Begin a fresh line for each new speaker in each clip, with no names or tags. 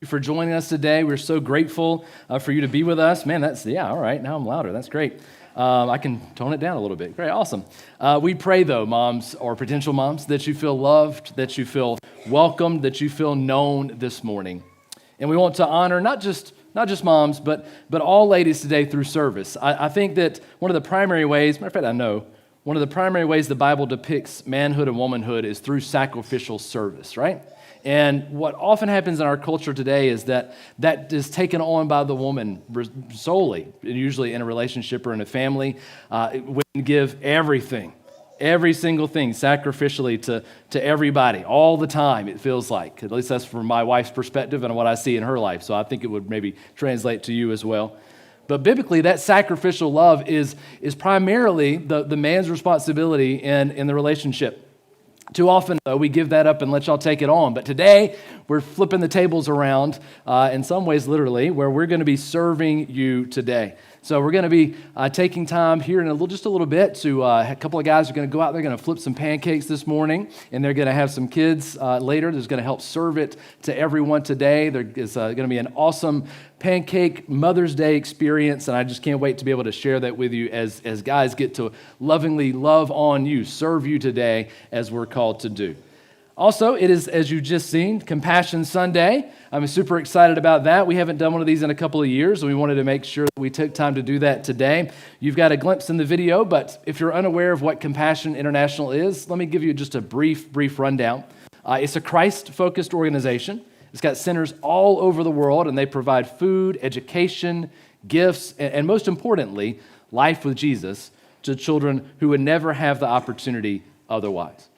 For joining us today. We're so grateful for you to be with us. Man, all right, now I'm louder. That's great. I can tone it down a little bit. Great, awesome. We pray, though, moms or potential moms, that you feel loved, that you feel welcomed, that you feel known this morning. And we want to honor not just moms, but all ladies today through service. I think that one of the primary ways, matter of fact, I know, one of the primary ways the Bible depicts manhood and womanhood is through sacrificial service, right? And what often happens in our culture today is that is taken on by the woman solely, usually in a relationship or in a family. Women give everything, every single thing, sacrificially to everybody, all the time, it feels like. At least that's from my wife's perspective and what I see in her life. So I think it would maybe translate to you as well. But biblically, that sacrificial love is primarily the man's responsibility in the relationship. Too often, though, we give that up and let y'all take it on. But today, we're flipping the tables around, in some ways literally, where we're going to be serving you today. So we're going to be taking time here in just a little bit to a couple of guys are going to go out. They're going to flip some pancakes this morning, and they're going to have some kids later that's going to help serve it to everyone today. There is going to be an awesome pancake Mother's Day experience, and I just can't wait to be able to share that with you as guys get to lovingly love on you, serve you today as we're called to do. Also, it is, as you just seen, Compassion Sunday. I'm super excited about that. We haven't done one of these in a couple of years, and we wanted to make sure that we took time to do that today. You've got a glimpse in the video, but if you're unaware of what Compassion International is, let me give you just a brief rundown. It's a Christ-focused organization. It's got centers all over the world, and they provide food, education, gifts, and most importantly, life with Jesus to children who would never have the opportunity otherwise.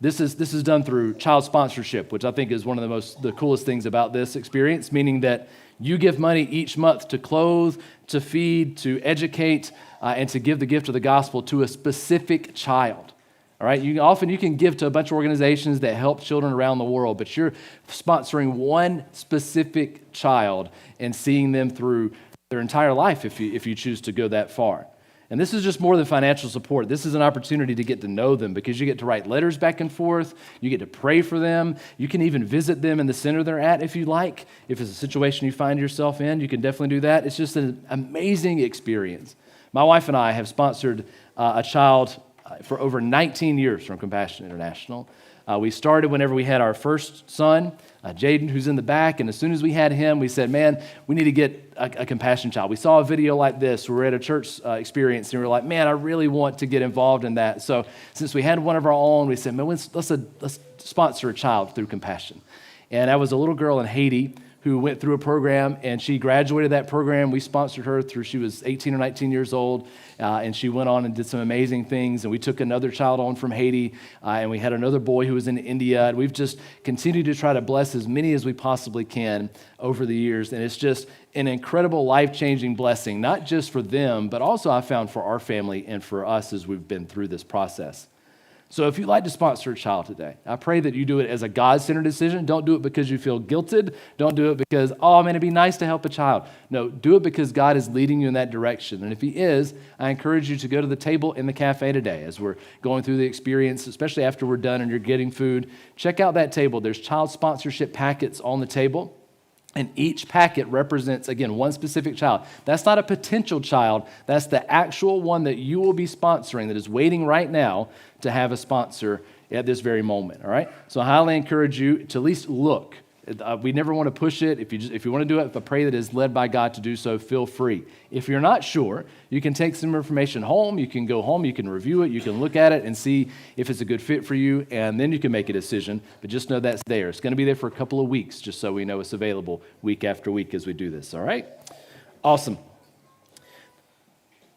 This is done through child sponsorship, which I think is one of the coolest things about this experience, meaning that you give money each month to clothe, to feed, to educate, and to give the gift of the gospel to a specific child. All right, you can give to a bunch of organizations that help children around the world, but you're sponsoring one specific child and seeing them through their entire life if you choose to go that far. And this is just more than financial support. This is an opportunity to get to know them because you get to write letters back and forth. You get to pray for them. You can even visit them in the center they're at if you like. If it's a situation you find yourself in, you can definitely do that. It's just an amazing experience. My wife and I have sponsored a child for over 19 years from Compassion International. We started whenever we had our first son, Jaden, who's in the back, and as soon as we had him, we said, man, we need to get a compassion child. We saw a video like this. We were at a church experience, and we were like, man, I really want to get involved in that. So since we had one of our own, we said, man, let's sponsor a child through Compassion. And that was a little girl in Haiti who went through a program, and she graduated that program. We sponsored her through she was 18 or 19 years old, and she went on and did some amazing things. And we took another child on from Haiti, and we had another boy who was in India. And we've just continued to try to bless as many as we possibly can over the years. And it's just an incredible life-changing blessing, not just for them, but also I found for our family and for us as we've been through this process. So if you'd like to sponsor a child today, I pray that you do it as a God-centered decision. Don't do it because you feel guilted. Don't do it because, oh man, it'd be nice to help a child. No, do it because God is leading you in that direction. And if He is, I encourage you to go to the table in the cafe today as we're going through the experience, especially after we're done and you're getting food. Check out that table. There's child sponsorship packets on the table. And each packet represents, again, one specific child. That's not a potential child. That's the actual one that you will be sponsoring that is waiting right now to have a sponsor at this very moment, all right? So I highly encourage you to at least look. We never want to push it. If you want to do it, if I pray that is led by God to do so, feel free. If you're not sure, you can take some information home. You can go home, you can review it, you can look at it and see if it's a good fit for you, and then you can make a decision. But just know that's there. It's going to be there for a couple of weeks, just so we know it's available week after week as we do this, all right? Awesome.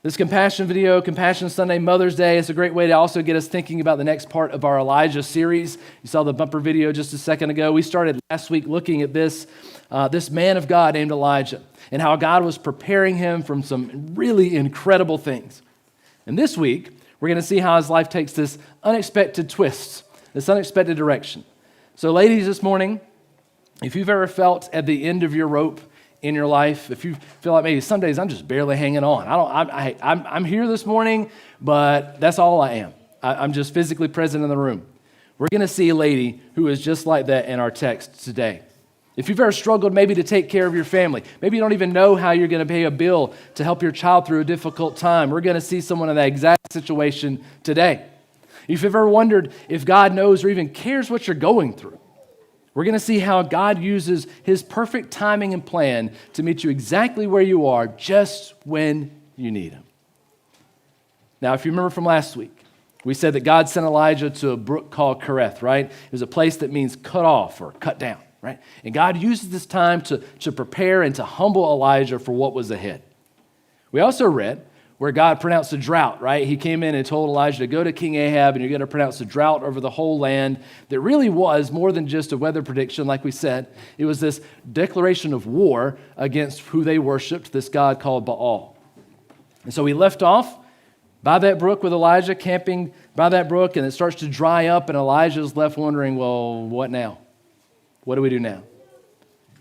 This Compassion video, Compassion Sunday, Mother's Day, is a great way to also get us thinking about the next part of our Elijah series. You saw the bumper video just a second ago. We started last week looking at this man of God named Elijah and how God was preparing him from some really incredible things. And this week, we're going to see how his life takes this unexpected twist, this unexpected direction. So ladies, this morning, if you've ever felt at the end of your rope in your life, if you feel like maybe some days I'm just barely hanging on. I'm here this morning, but that's all I am. I'm just physically present in the room. We're going to see a lady who is just like that in our text today. If you've ever struggled maybe to take care of your family, maybe you don't even know how you're going to pay a bill to help your child through a difficult time, we're going to see someone in that exact situation today. If you've ever wondered if God knows or even cares what you're going through, we're going to see how God uses his perfect timing and plan to meet you exactly where you are just when you need him. Now, if you remember from last week, we said that God sent Elijah to a brook called Kerith, right? It was a place that means cut off or cut down, right? And God uses this time to prepare and to humble Elijah for what was ahead. We also read where God pronounced a drought, right? He came in and told Elijah to go to King Ahab and you're going to pronounce a drought over the whole land that really was more than just a weather prediction, like we said. It was this declaration of war against who they worshiped, this god called Baal. And so we left off by that brook with Elijah, camping by that brook, and it starts to dry up and Elijah's left wondering, well, what now? What do we do now?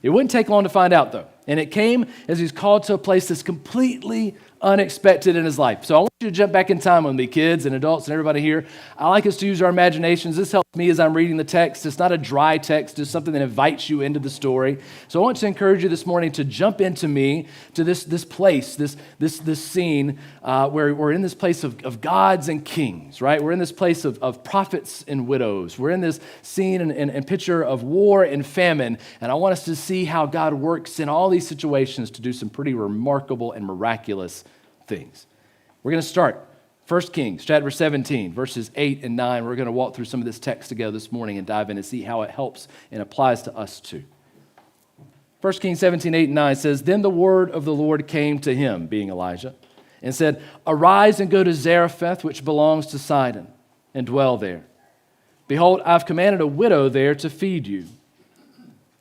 It wouldn't take long to find out, though. And it came as he's called to a place that's completely unexpected in his life. So I want you to jump back in time with me, kids and adults and everybody here. I like us to use our imaginations. This helps me as I'm reading the text. It's not a dry text. It's something that invites you into the story. So I want to encourage you this morning to jump into me, to this place, this scene where we're in this place of gods and kings, right? We're in this place of prophets and widows. We're in this scene and picture of war and famine. And I want us to see how God works in all these situations to do some pretty remarkable and miraculous things. We're going to start 1 Kings chapter 17, verses 8 and 9. We're going to walk through some of this text together this morning and dive in and see how it helps and applies to us too. 1 Kings 17, 8 and 9 says, Then the word of the Lord came to him, being Elijah, and said, Arise and go to Zarephath, which belongs to Sidon, and dwell there. Behold, I've commanded a widow there to feed you.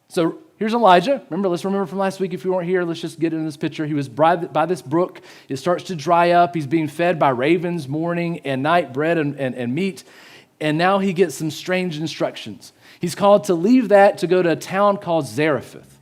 So here's Elijah. Let's remember from last week, if you weren't here, let's just get into this picture. He was by this brook. It starts to dry up. He's being fed by ravens morning and night, bread and meat. And now he gets some strange instructions. He's called to leave that to go to a town called Zarephath,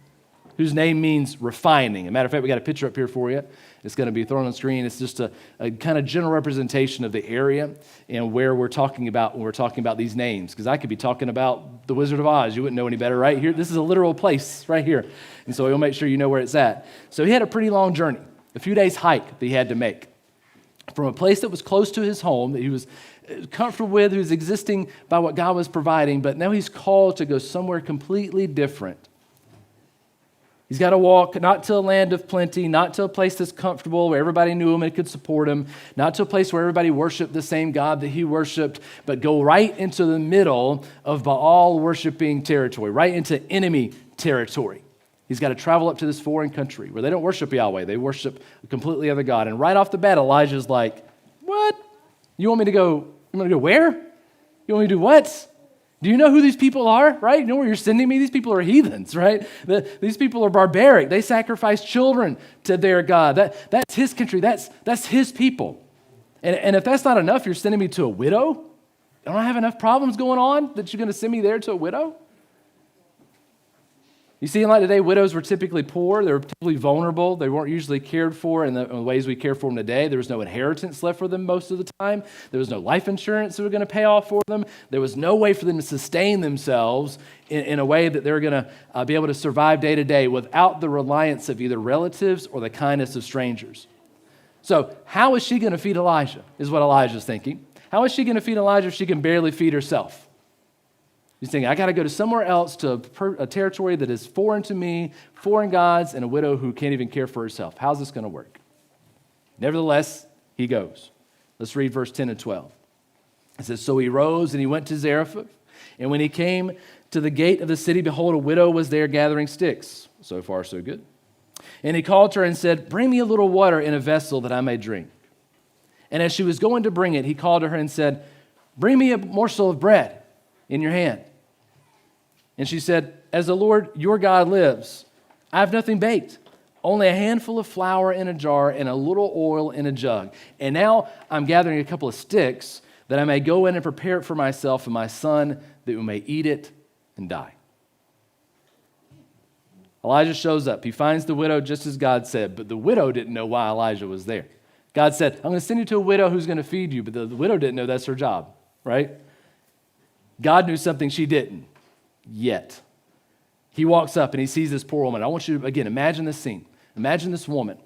whose name means refining. As a matter of fact, we got a picture up here for you. It's going to be thrown on the screen. It's just a kind of general representation of the area and where we're talking about when we're talking about these names. Because I could be talking about the Wizard of Oz. You wouldn't know any better, right? Here, this is a literal place right here. And so we'll make sure you know where it's at. So he had a pretty long journey, a few days hike that he had to make from a place that was close to his home, that he was comfortable with, who was existing by what God was providing. But now he's called to go somewhere completely different. He's got to walk not to a land of plenty, not to a place that's comfortable where everybody knew him and could support him, not to a place where everybody worshiped the same God that he worshiped, but go right into the middle of Baal worshiping territory, right into enemy territory. He's got to travel up to this foreign country where they don't worship Yahweh. They worship a completely other God. And right off the bat, Elijah's like, what? You want me to go where? You want me to do what? Do you know who these people are, right? You know where you're sending me? These people are heathens, right? These people are barbaric. They sacrifice children to their God. That's his country. That's his people. And if that's not enough, you're sending me to a widow? Don't I have enough problems going on that you're going to send me there to a widow? You see, in light today, widows were typically poor. They were typically vulnerable. They weren't usually cared for in the ways we care for them today. There was no inheritance left for them most of the time. There was no life insurance that were going to pay off for them. There was no way for them to sustain themselves in a way that they were going to be able to survive day to day without the reliance of either relatives or the kindness of strangers. So how is she going to feed Elijah, is what Elijah's thinking. How is she going to feed Elijah if she can barely feed herself? He's thinking, I got to go to somewhere else, to a territory that is foreign to me, foreign gods, and a widow who can't even care for herself. How's this going to work? Nevertheless, he goes. Let's read verse 10 and 12. It says, So he rose and he went to Zarephath. And when he came to the gate of the city, behold, a widow was there gathering sticks. So far, so good. And he called her and said, Bring me a little water in a vessel that I may drink. And as she was going to bring it, he called to her and said, Bring me a morsel of bread in your hand. And she said, As the Lord your God lives, I have nothing baked, only a handful of flour in a jar and a little oil in a jug. And now I'm gathering a couple of sticks that I may go in and prepare it for myself and my son, that we may eat it and die. Elijah shows up. He finds the widow just as God said, but the widow didn't know why Elijah was there. God said, I'm going to send you to a widow who's going to feed you, but the widow didn't know that's her job, right? God knew something she didn't. Yet. He walks up and he sees this poor woman. I want you to, again, imagine this scene. Imagine this woman.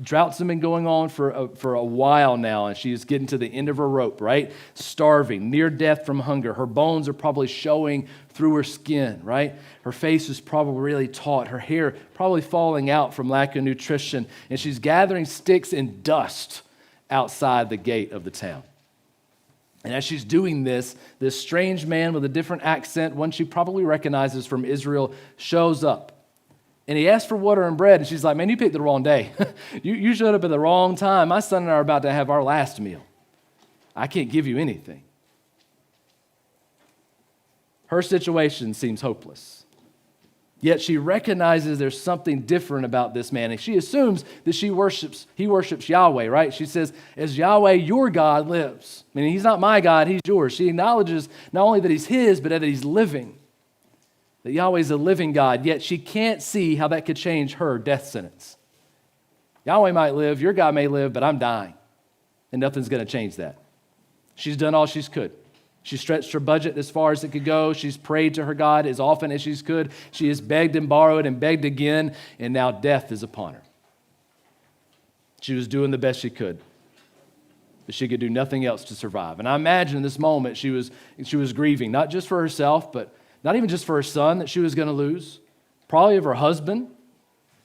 Droughts have been going on for a while now, and she's getting to the end of her rope, right? Starving, near death from hunger. Her bones are probably showing through her skin, right? Her face is probably really taut. Her hair probably falling out from lack of nutrition, and she's gathering sticks and dust outside the gate of the town. And as she's doing this strange man with a different accent, one she probably recognizes from Israel, shows up. And he asked for water and bread, and she's like, man, you picked the wrong day. you showed up at the wrong time. My son and I are about to have our last meal. I can't give you anything. Her situation seems hopeless. Yet she recognizes there's something different about this man, and she assumes that he worships Yahweh, right? She says, as Yahweh, your God, lives. Meaning he's not my God, he's yours. She acknowledges not only that he's his, but that he's living. That Yahweh is a living God, yet she can't see how that could change her death sentence. Yahweh might live, your God may live, but I'm dying, and nothing's going to change that. She's done all she could. She stretched her budget as far as it could go. She's prayed to her God as often as she could. She has begged and borrowed and begged again, and now death is upon her. She was doing the best she could, but she could do nothing else to survive. And I imagine in this moment she was grieving, not just for herself, but not even just for her son that she was going to lose, probably of her husband,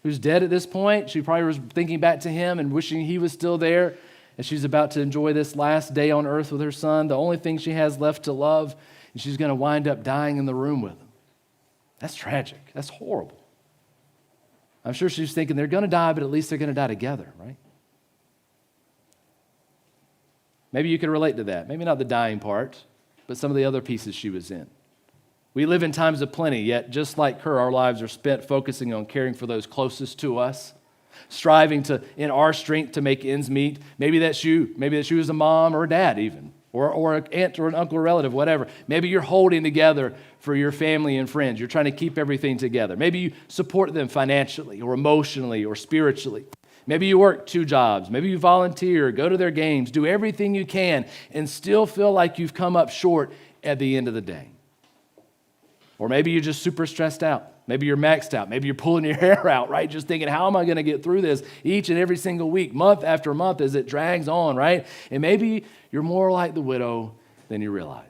who's dead at this point. She probably was thinking back to him and wishing he was still there as she's about to enjoy this last day on earth with her son, the only thing she has left to love, and she's going to wind up dying in the room with him. That's tragic. That's horrible. I'm sure she's thinking they're going to die, but at least they're going to die together, right? Maybe you could relate to that. Maybe not the dying part, but some of the other pieces she was in. We live in times of plenty, yet just like her, our lives are spent focusing on caring for those closest to us, striving to, in our strength, to make ends meet. Maybe that's you. Maybe that's you as a mom or a dad even, or an aunt or an uncle or relative, whatever. Maybe you're holding together for your family and friends. You're trying to keep everything together. Maybe you support them financially or emotionally or spiritually. Maybe you work 2 jobs. Maybe you volunteer, go to their games, do everything you can, and still feel like you've come up short at the end of the day. Or maybe you're just super stressed out. Maybe you're maxed out. Maybe you're pulling your hair out, right? Just thinking, how am I going to get through this each and every single week, month after month as it drags on, right? And maybe you're more like the widow than you realize.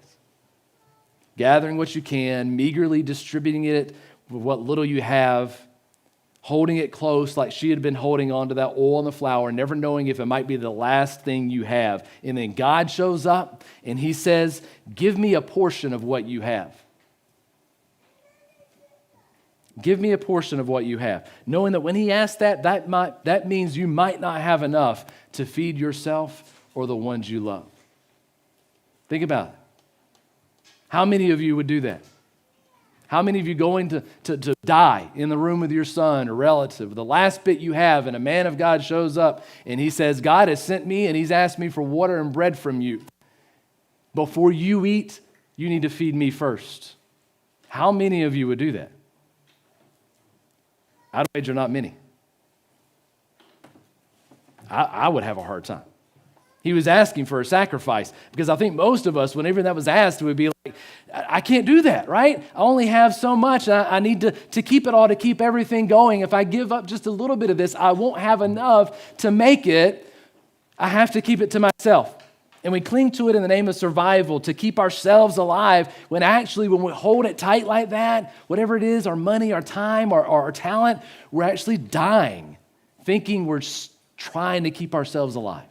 Gathering what you can, meagerly distributing it with what little you have, holding it close like she had been holding on to that oil and the flour, never knowing if it might be the last thing you have. And then God shows up and he says, give me a portion of what you have. Give me a portion of what you have. Knowing that when he asks that means you might not have enough to feed yourself or the ones you love. Think about it. How many of you would do that? How many of you going to die in the room with your son or relative, the last bit you have, and a man of God shows up and he says, God has sent me and he's asked me for water and bread from you. Before you eat, you need to feed me first. How many of you would do that? I'd wager not many. I would have a hard time. He was asking for a sacrifice because I think most of us, whenever that was asked, would be like, I can't do that, right? I only have so much. I need to keep it all, to keep everything going. If I give up just a little bit of this, I won't have enough to make it. I have to keep it to myself. And we cling to it in the name of survival to keep ourselves alive when actually when we hold it tight like that, whatever it is, our money, our time, our talent, we're actually dying, thinking we're trying to keep ourselves alive.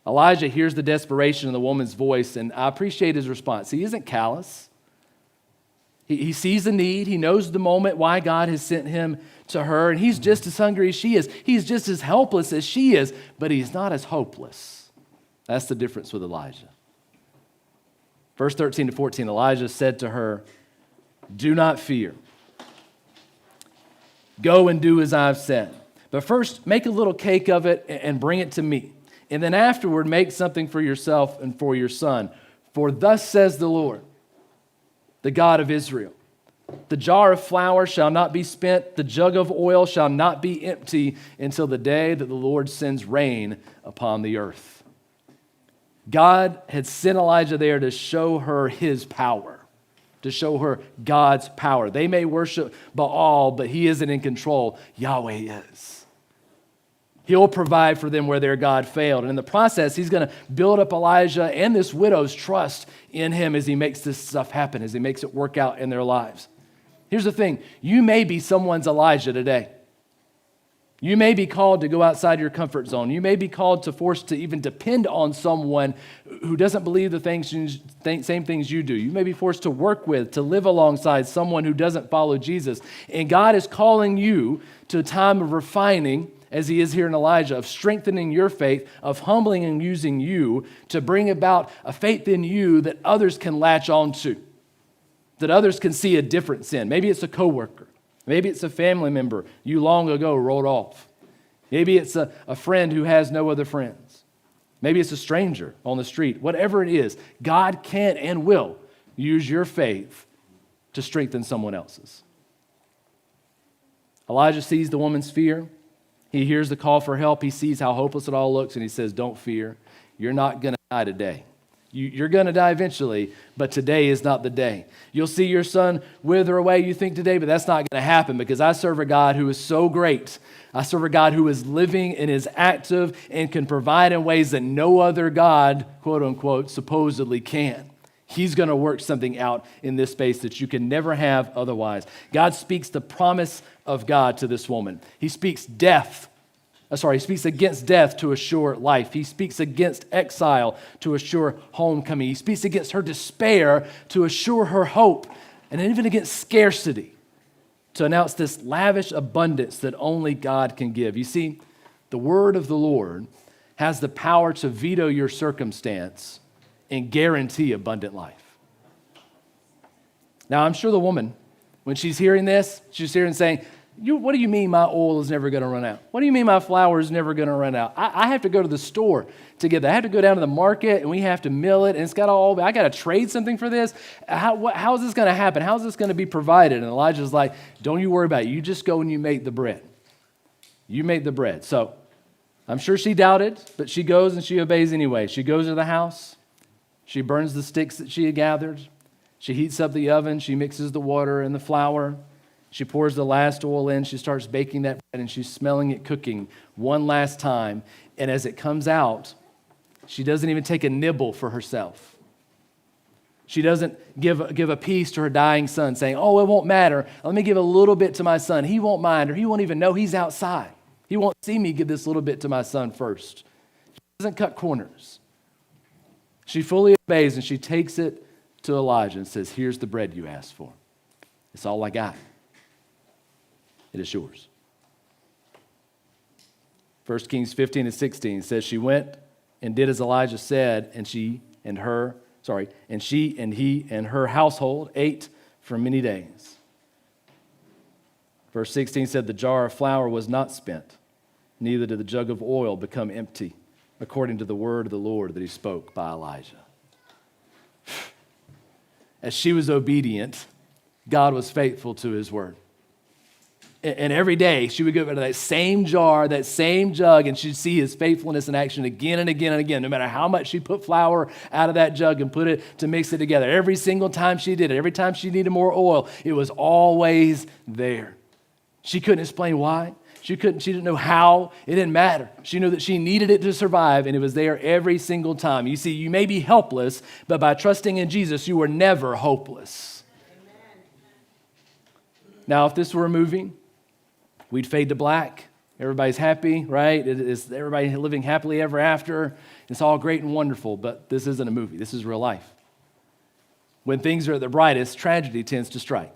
Elijah hears the desperation in the woman's voice, and I appreciate his response. He isn't callous. He sees the need. He knows the moment why God has sent him to her, and he's just as hungry as she is. He's just as helpless as she is, but he's not as hopeless. That's the difference with Elijah. Verse 13 to 14, Elijah said to her, do not fear. Go and do as I've said. But first, make a little cake of it and bring it to me. And then afterward, make something for yourself and for your son. For thus says the Lord, the God of Israel, the jar of flour shall not be spent, the jug of oil shall not be empty until the day that the Lord sends rain upon the earth. God had sent Elijah there to show her his power. to show her God's power. They may worship Baal, but he isn't in control. Yahweh is. He'll provide for them where their God failed. And in the process, he's going to build up Elijah and this widow's trust in him as he makes this stuff happen, as he makes it work out in their lives. Here's the thing. You may be someone's Elijah today. You may be called to go outside your comfort zone. You may be called to force to even depend on someone who doesn't believe the same things you do. You may be forced to work with, to live alongside someone who doesn't follow Jesus. And God is calling you to a time of refining, as he is here in Elijah, of strengthening your faith, of humbling and using you to bring about a faith in you that others can latch on to, that others can see a difference in. Maybe it's a coworker. Maybe it's a family member you long ago wrote off. Maybe it's a friend who has no other friends. Maybe it's a stranger on the street. Whatever it is, God can and will use your faith to strengthen someone else's. Elijah sees the woman's fear. He hears the call for help. He sees how hopeless it all looks, and he says, don't fear. You're not going to die today. You're going to die eventually, but today is not the day. You'll see your son wither away, you think today, but that's not going to happen because I serve a God who is so great. I serve a God who is living and is active and can provide in ways that no other God, quote unquote, supposedly can. He's going to work something out in this space that you can never have otherwise. God speaks the promise of God to this woman. He speaks He speaks against death to assure life. He speaks against exile to assure homecoming. He speaks against her despair to assure her hope, and even against scarcity to announce this lavish abundance that only God can give. You see, the word of the Lord has the power to veto your circumstance and guarantee abundant life. Now, I'm sure the woman, when she's hearing this, she's hearing saying, what do you mean my oil is never going to run out? What do you mean my flour is never going to run out? I have to go to the store to get that. I have to go down to the market and we have to mill it and it's got I got to trade something for this. How is this going to happen? How is this going to be provided? And Elijah's like, don't you worry about it. You just go and you make the bread. You make the bread. So I'm sure she doubted, but she goes and she obeys anyway. She goes to the house. She burns the sticks that she had gathered. She heats up the oven. She mixes the water and the flour. She pours the last oil in. She starts baking that bread, and she's smelling it cooking one last time. And as it comes out, she doesn't even take a nibble for herself. She doesn't give a piece to her dying son, saying, oh, it won't matter. Let me give a little bit to my son. He won't mind, or he won't even know he's outside. He won't see me give this little bit to my son first. She doesn't cut corners. She fully obeys, and she takes it to Elijah and says, here's the bread you asked for. It's all I got. It is yours. 1 Kings 15-16 says she went and did as Elijah said, and he and her household ate for many days. Verse 16 said the jar of flour was not spent, neither did the jug of oil become empty, according to the word of the Lord that he spoke by Elijah. As she was obedient, God was faithful to his word. And every day she would go to that same jar, that same jug, and she'd see his faithfulness in action again and again and again, no matter how much she put flour out of that jug and put it to mix it together. Every single time she did it, every time she needed more oil, it was always there. She couldn't explain why. She didn't know how. It didn't matter. She knew that she needed it to survive, and it was there every single time. You see, you may be helpless, but by trusting in Jesus, you were never hopeless. Amen. Now, if this were a movie, we'd fade to black. Everybody's happy, right? It's everybody living happily ever after. It's all great and wonderful, but this isn't a movie. This is real life. When things are at their brightest, tragedy tends to strike.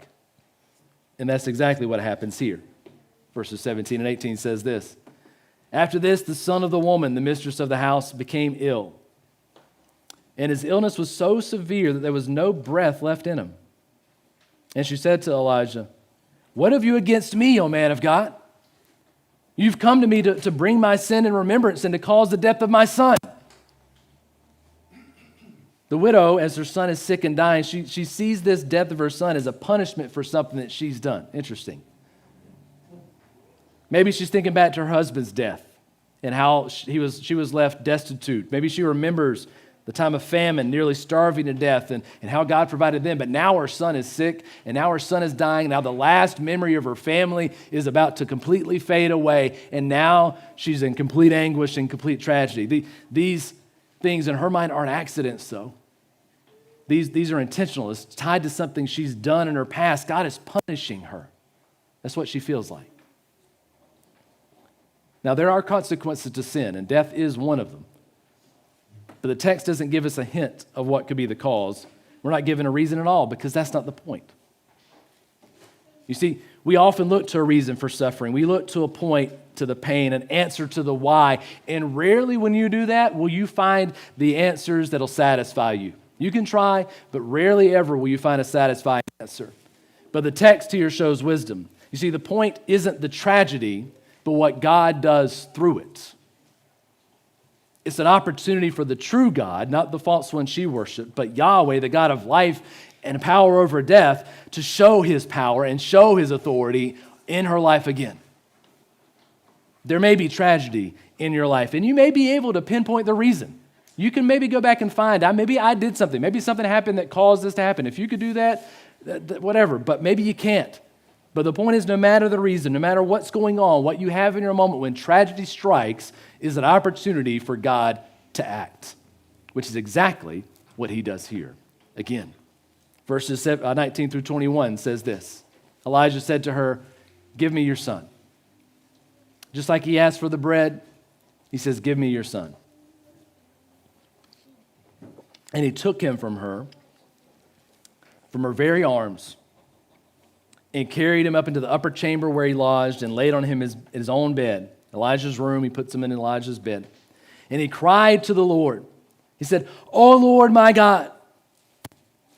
And that's exactly what happens here. Verses 17 and 18 says this. After this, the son of the woman, the mistress of the house, became ill. And his illness was so severe that there was no breath left in him. And she said to Elijah, what have you against me, O man of God? You've come to me to bring my sin in remembrance and to cause the death of my son. The widow, as her son is sick and dying, she sees this death of her son as a punishment for something that she's done. Interesting. Maybe she's thinking back to her husband's death and how she was left destitute. Maybe she remembers the time of famine, nearly starving to death, and how God provided them. But now her son is sick, and now her son is dying. Now the last memory of her family is about to completely fade away, and now she's in complete anguish and complete tragedy. These things in her mind aren't accidents, though. These are intentional. It's tied to something she's done in her past. God is punishing her. That's what she feels like. Now, there are consequences to sin, and death is one of them. But the text doesn't give us a hint of what could be the cause. We're not given a reason at all because that's not the point. You see, we often look to a reason for suffering. We look to a point to the pain, an answer to the why. And rarely when you do that will you find the answers that'll satisfy you. You can try, but rarely ever will you find a satisfying answer. But the text here shows wisdom. You see, the point isn't the tragedy, but what God does through it. It's an opportunity for the true God, not the false one she worshiped, but Yahweh, the God of life and power over death, to show his power and show his authority in her life again. There may be tragedy in your life, and you may be able to pinpoint the reason. You can maybe go back and find, maybe I did something. Maybe something happened that caused this to happen. If you could do that, whatever, but maybe you can't. But the point is, no matter the reason, no matter what's going on, what you have in your moment when tragedy strikes is an opportunity for God to act, which is exactly what he does here. Again, verses 19 through 21 says this. Elijah said to her, "Give me your son." Just like he asked for the bread, he says, "Give me your son." And he took him from her very arms, and carried him up into the upper chamber where he lodged and laid on him his own bed. Elijah's room, he puts him in Elijah's bed. And he cried to the Lord. He said, "O Lord my God,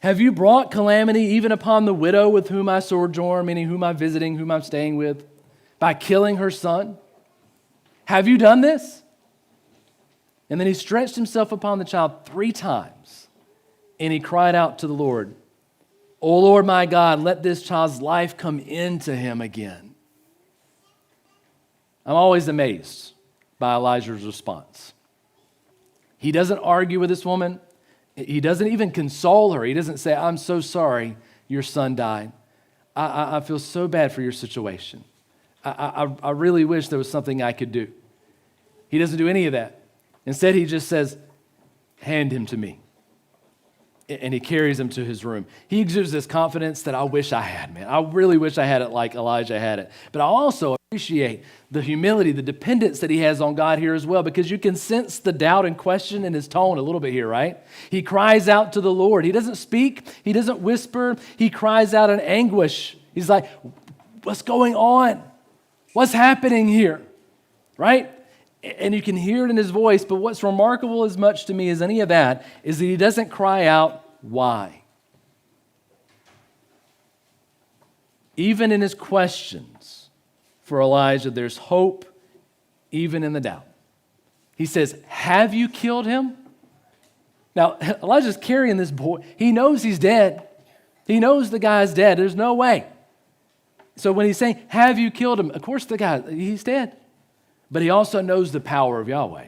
have you brought calamity even upon the widow with whom I sojourn, meaning whom I'm visiting, whom I'm staying with, by killing her son? Have you done this?" And then he stretched himself upon the child 3 times, and he cried out to the Lord, "O Lord my God, let this child's life come into him again." I'm always amazed by Elijah's response. He doesn't argue with this woman. He doesn't even console her. He doesn't say, "I'm so sorry your son died. I feel so bad for your situation. I really wish there was something I could do." He doesn't do any of that. Instead, he just says, "Hand him to me." And he carries him to his room. He exudes this confidence that I wish I had, man. I really wish I had it like Elijah had it. But I also appreciate the humility, the dependence that he has on God here as well, because you can sense the doubt and question in his tone a little bit here, right? He cries out to the Lord. He doesn't speak. He doesn't whisper. He cries out in anguish. He's like, "What's going on? What's happening here?" Right? And you can hear it in his voice, but what's remarkable as much to me as any of that is that he doesn't cry out, "Why?" Even in his questions for Elijah, there's hope even in the doubt. He says, "Have you killed him?" Now, Elijah's carrying this boy. He knows he's dead. He knows the guy's dead. There's no way. So when he's saying, "Have you killed him?" Of course the guy, he's dead. But he also knows the power of Yahweh.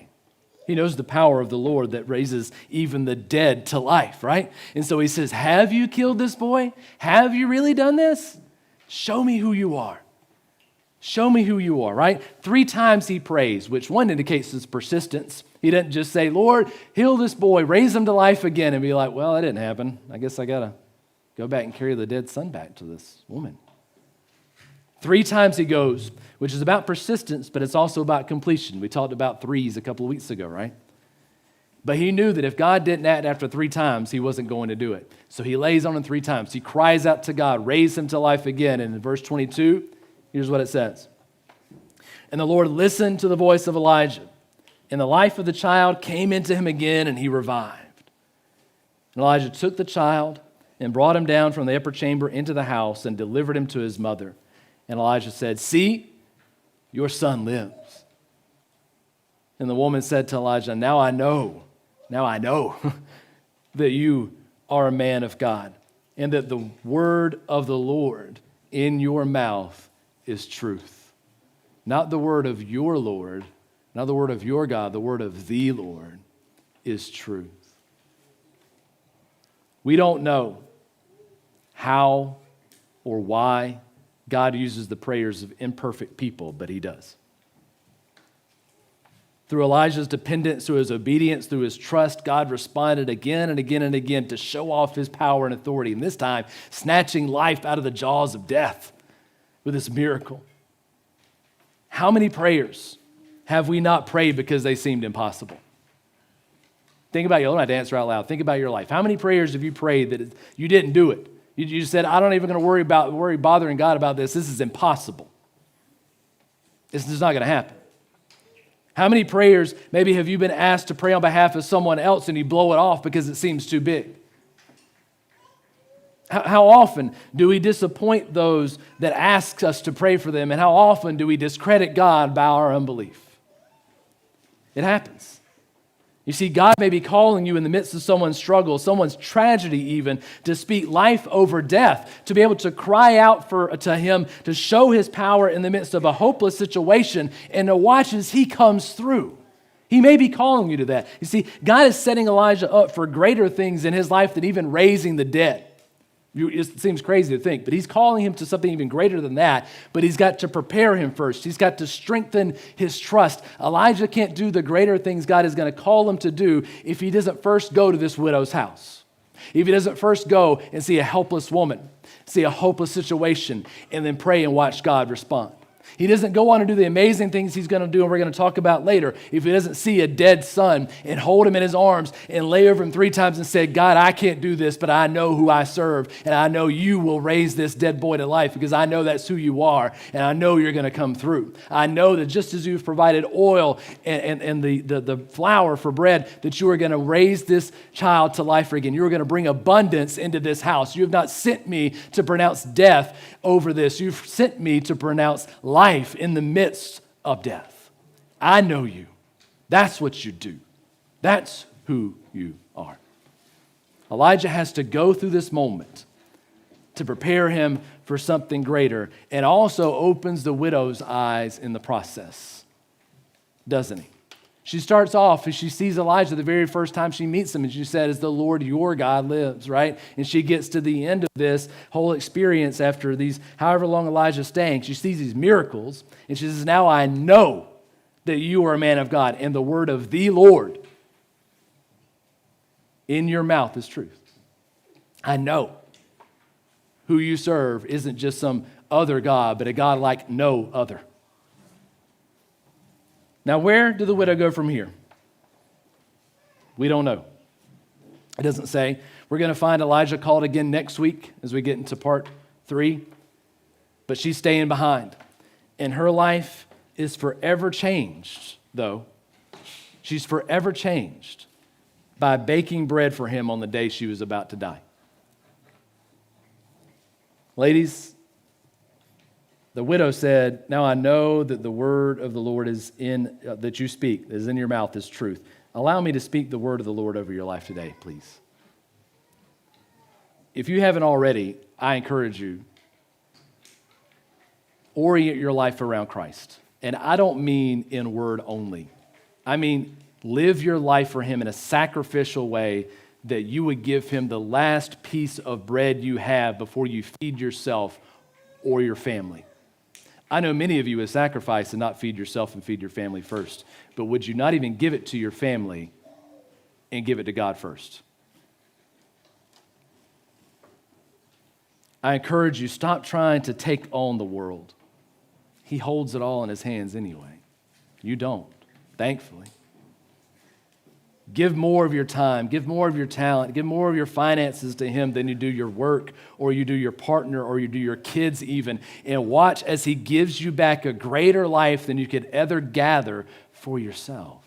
He knows the power of the Lord that raises even the dead to life, right? And so he says, "Have you killed this boy? Have you really done this? Show me who you are. Show me who you are," right? 3 times he prays, which one indicates his persistence. He doesn't just say, "Lord, heal this boy, raise him to life again," and be like, "Well, that didn't happen. I guess I got to go back and carry the dead son back to this woman." 3 times he goes, which is about persistence, but it's also about completion. We talked about 3s a couple of weeks ago, right? But he knew that if God didn't act after 3 times, he wasn't going to do it. So he lays on him 3 times. He cries out to God, raise him to life again. And in verse 22, here's what it says. "And the Lord listened to the voice of Elijah, and the life of the child came into him again, and he revived. And Elijah took the child and brought him down from the upper chamber into the house and delivered him to his mother. And Elijah said, 'See, your son lives.' And the woman said to Elijah, 'Now I know that you are a man of God, and that the word of the Lord in your mouth is truth.'" Not the word of your Lord, not the word of your God, the word of the Lord is truth. We don't know how or why God uses the prayers of imperfect people, but he does. Through Elijah's dependence, through his obedience, through his trust, God responded again and again and again to show off his power and authority, and this time snatching life out of the jaws of death with this miracle. How many prayers have we not prayed because they seemed impossible? Think about your life. I don't have to answer out loud. Think about your life. How many prayers have you prayed that you didn't do it? You just said, I'm not even going to worry bothering God about this. This is impossible. This is not going to happen. How many prayers maybe have you been asked to pray on behalf of someone else and you blow it off because it seems too big? How often do we disappoint those that ask us to pray for them, and how often do we discredit God by our unbelief? It happens. You see, God may be calling you in the midst of someone's struggle, someone's tragedy even, to speak life over death, to be able to cry out to him, to show his power in the midst of a hopeless situation, and to watch as he comes through. He may be calling you to that. You see, God is setting Elijah up for greater things in his life than even raising the dead. It seems crazy to think, but he's calling him to something even greater than that, but he's got to prepare him first. He's got to strengthen his trust. Elijah can't do the greater things God is going to call him to do if he doesn't first go to this widow's house. If he doesn't first go and see a helpless woman, see a hopeless situation, and then pray and watch God respond. He doesn't go on and do the amazing things he's going to do, and we're going to talk about later, if he doesn't see a dead son and hold him in his arms and lay over him 3 times and say, God, I can't do this, but I know who I serve, and I know you will raise this dead boy to life because I know that's who you are, and I know you're going to come through. I know that just as you've provided oil and the flour for bread, that you are going to raise this child to life again. You are going to bring abundance into this house. You have not sent me to pronounce death over this. You've sent me to pronounce life in the midst of death. I know you. That's what you do. That's who you are. Elijah has to go through this moment to prepare him for something greater, and also opens the widow's eyes in the process, doesn't he? She starts off as she sees Elijah the very first time she meets him, and she said, as the Lord your God lives, right? And she gets to the end of this whole experience after these, however long Elijah's staying, she sees these miracles, and she says, now I know that you are a man of God, and the word of the Lord in your mouth is truth. I know who you serve isn't just some other God, but a God like no other. Now, where did the widow go from here? We don't know. It doesn't say. We're going to find Elijah called again next week as we get into part 3. But she's staying behind. And her life is forever changed, though. She's forever changed by baking bread for him on the day she was about to die. Ladies, the widow said, now I know that the word of the Lord that you speak, is in your mouth, is truth. Allow me to speak the word of the Lord over your life today, please. If you haven't already, I encourage you, orient your life around Christ. And I don't mean in word only. I mean, live your life for him in a sacrificial way that you would give him the last piece of bread you have before you feed yourself or your family. I know many of you would sacrifice and not feed yourself and feed your family first, but would you not even give it to your family and give it to God first? I encourage you, stop trying to take on the world. He holds it all in his hands anyway. You don't, thankfully. Give more of your time, give more of your talent, give more of your finances to him than you do your work, or you do your partner, or you do your kids even. And watch as he gives you back a greater life than you could ever gather for yourself.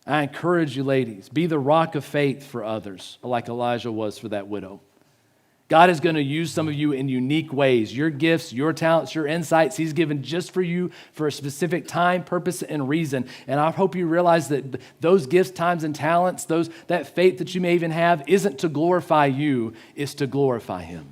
I encourage you, ladies, be the rock of faith for others, like Elijah was for that widow. God is going to use some of you in unique ways. Your gifts, your talents, your insights, he's given just for you for a specific time, purpose, and reason. And I hope you realize that those gifts, times, and talents, that faith that you may even have, isn't to glorify you, it's to glorify him.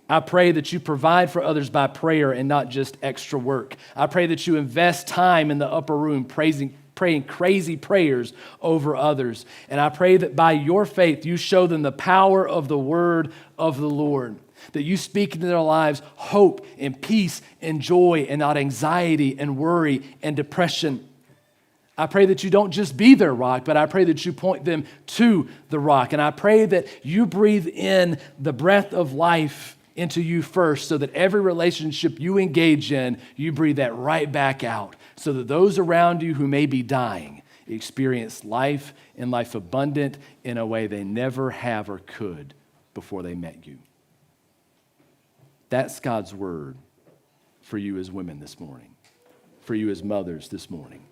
I pray that you provide for others by prayer and not just extra work. I pray that you invest time in the upper room praising praying crazy prayers over others. And I pray that by your faith, you show them the power of the word of the Lord, that you speak into their lives hope and peace and joy and not anxiety and worry and depression. I pray that you don't just be their rock, but I pray that you point them to the rock. And I pray that you breathe in the breath of life into you first, so that every relationship you engage in, you breathe that right back out, so that those around you who may be dying experience life and life abundant in a way they never have or could before they met you. That's God's word for you as women this morning, for you as mothers this morning,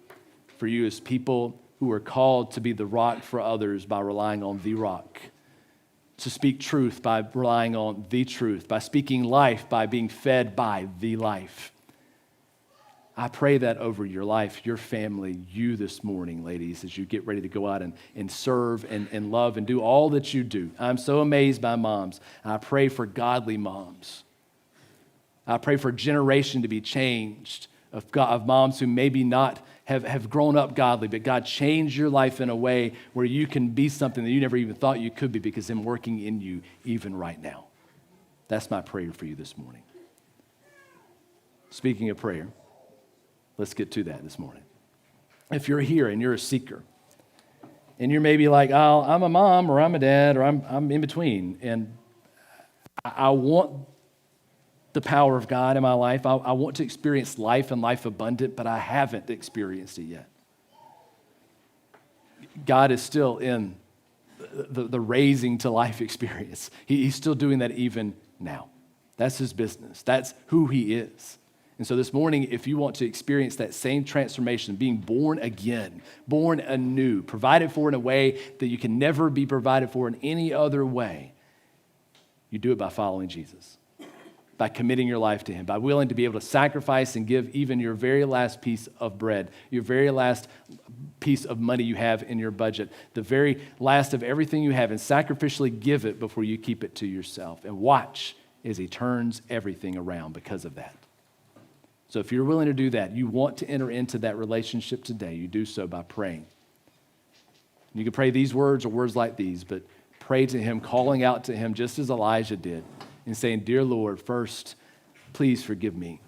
for you as people who are called to be the rock for others by relying on the rock, to speak truth by relying on the truth, by speaking life by being fed by the life. I pray that over your life, your family, you this morning, ladies, as you get ready to go out and serve and love and do all that you do. I'm so amazed by moms. I pray for godly moms. I pray for a generation to be changed of moms who maybe not have grown up godly, but God changed your life in a way where you can be something that you never even thought you could be because Him working in you even right now. That's my prayer for you this morning. Speaking of prayer, let's get to that this morning. If you're here and you're a seeker, and you're maybe like, oh, I'm a mom or I'm a dad or I'm in between, and I want the power of God in my life. I want to experience life and life abundant, but I haven't experienced it yet. God is still in the raising to life experience. He's still doing that even now. That's His business. That's who He is. And so this morning, if you want to experience that same transformation, being born again, born anew, provided for in a way that you can never be provided for in any other way, you do it by following Jesus, by committing your life to Him, by willing to be able to sacrifice and give even your very last piece of bread, your very last piece of money you have in your budget, the very last of everything you have, and sacrificially give it before you keep it to yourself. And watch as He turns everything around because of that. So if you're willing to do that, you want to enter into that relationship today, you do so by praying. You can pray these words or words like these, but pray to Him, calling out to Him just as Elijah did, and saying, dear Lord, first, please forgive me.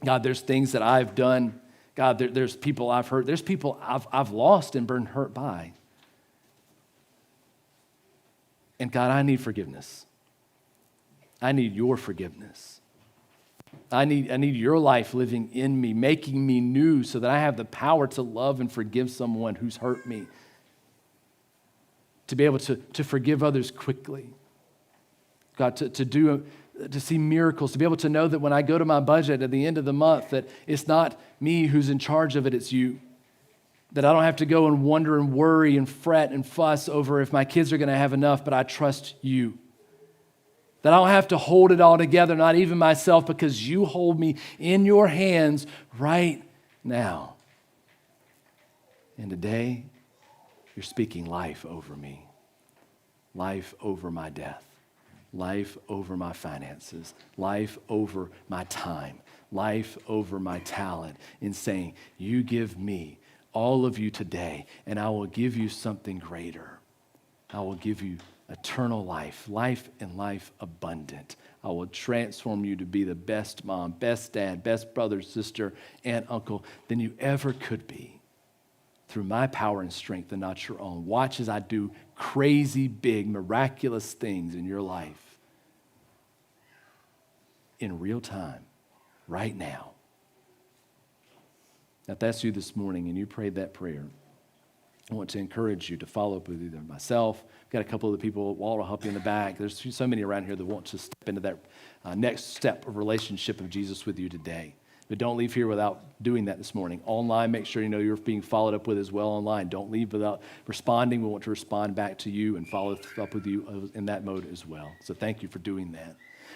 God, there's things that I've done. God, there's people I've hurt. There's people I've lost and been hurt by. And God, I need forgiveness. I need your forgiveness. I need your life living in me, making me new so that I have the power to love and forgive someone who's hurt me, to be able to forgive others quickly. God, to see miracles, to be able to know that when I go to my budget at the end of the month, that it's not me who's in charge of it, it's you. That I don't have to go and wonder and worry and fret and fuss over if my kids are going to have enough, but I trust you. That I don't have to hold it all together, not even myself, because you hold me in your hands right now. And today, you're speaking life over me, life over my death, life over my finances, life over my time, life over my talent, in saying, you give me all of you today, and I will give you something greater. I will give you eternal life, life and life abundant. I will transform you to be the best mom, best dad, best brother, sister, aunt, uncle than you ever could be through my power and strength and not your own. Watch as I do crazy, big, miraculous things in your life in real time, right now. Now, if that's you this morning and you prayed that prayer, I want to encourage you to follow up with either myself. Got a couple of the people, Walt will help you in the back. There's so many around here that want to step into that next step of relationship of Jesus with you today. But don't leave here without doing that this morning. Online, make sure you know you're being followed up with as well online. Don't leave without responding. We want to respond back to you and follow up with you in that mode as well. So thank you for doing that.